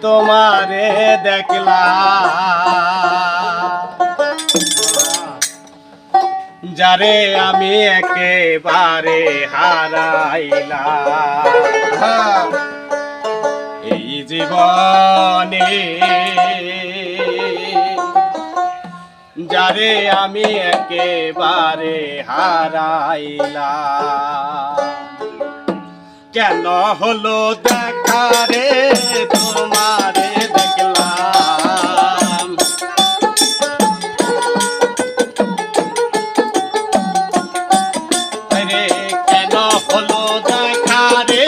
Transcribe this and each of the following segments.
তোমারে দেখলা যারে আমি একেবারে হারাইলাম এই জীবনে, যারে আমি একেবারে হারাইলাম। কেন হলো দেখা রে তোমারে দেখলাম, রে কেন হলো দেখা রে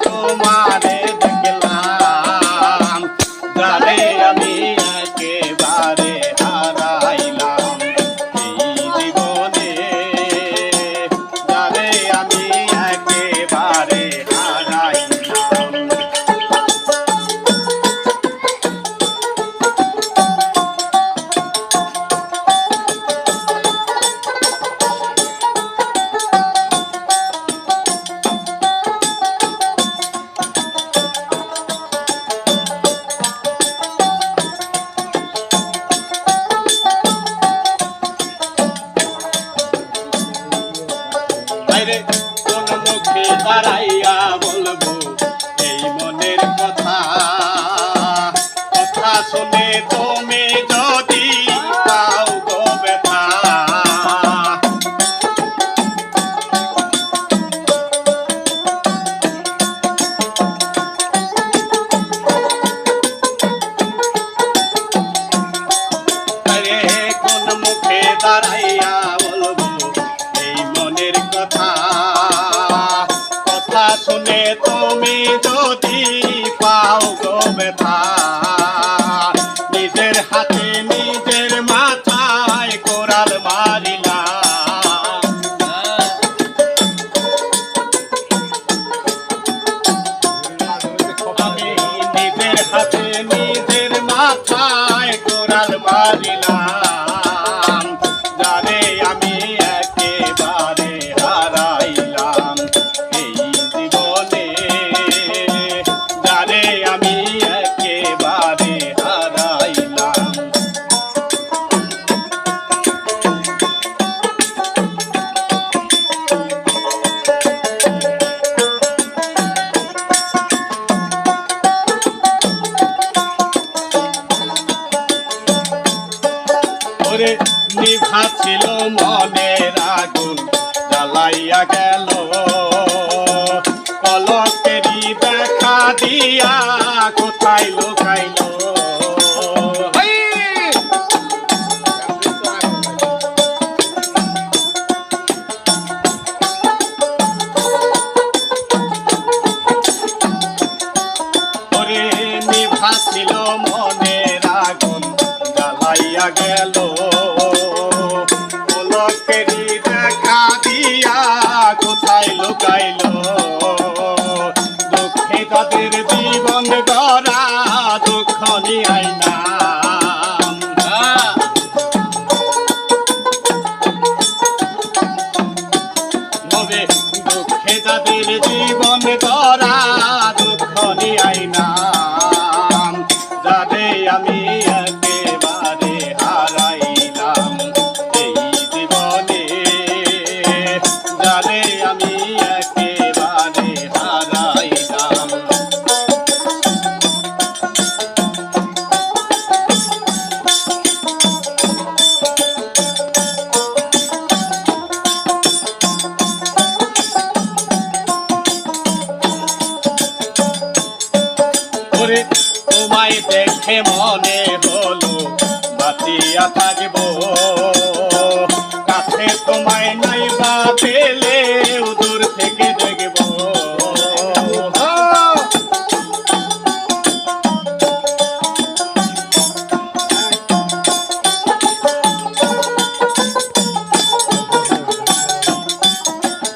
তোমারে দেখলাম যারে আমি একেবারে হারাইলাম এই জীবনে, যারে আমি একেবারে কোন মুখে দাঁড়াইয়া বলবো এই মনের কথা, কথা শুনে তুমি যদি পাও গো ব্যথা। কোন মুখে দাঁড়াইয়া বলবো এই মনের কথা, কথা শুনে তুমি যদি পাও গো ব্যথা। নিজের হাতে নিজের মাথায় কোরাল মারিলাম, আমি নিজের হাতে নিজের মাথায় কোরাল মারিলাম যারে আমি একেবারে হারাইলাম এই জীবনে, যারে আমি একেবারে হারাইলাম। ওরে নিভা ছিল মনের আগুন জ্বালাইয়া গেল, পলকেরই দেখা দিয়া কোথায় লুকাইল। ওরে নিভা ছিল মনের আগুন জ্বালাইয়া গেল, পলকেরই দেখা দিয়া কোথায় লুকাইল। দুঃখে তাদের জীবন গড়া দুঃখ নিয়াই নাম, দুঃখে তাদের জীবন গড়া দুঃখ নিয়াই নাম যারে আমি একেবারে হারাইলাম এই জীবনে, যারে আমি একেবারে হারাইলাম। ওরে তোমায় দেখে মনে হলো বাঁচিয়া থাকবো, কাছে তোমায় নাই বা পেলে দূর থেকে দেখবো।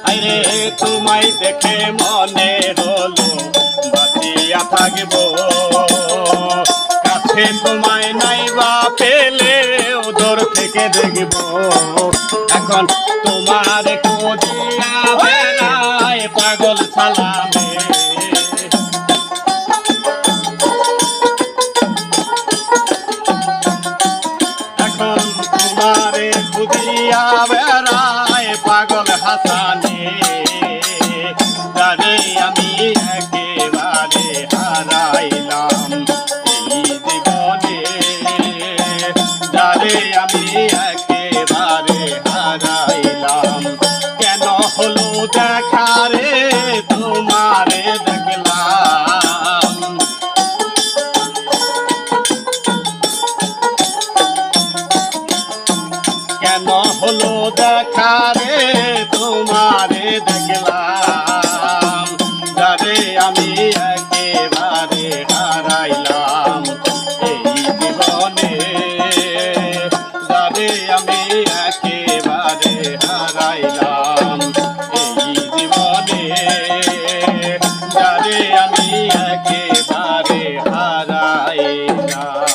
আরে তোমায় দেখে মনে হলো বাঁচিয়া থাকবো, কাছে তোমায় নাই বা পেলে দূর থেকে দেখবো। এখন তোমার খুঁজিয়া বেড়ায় পাগল সালামে, একেবারে হারাইলাম।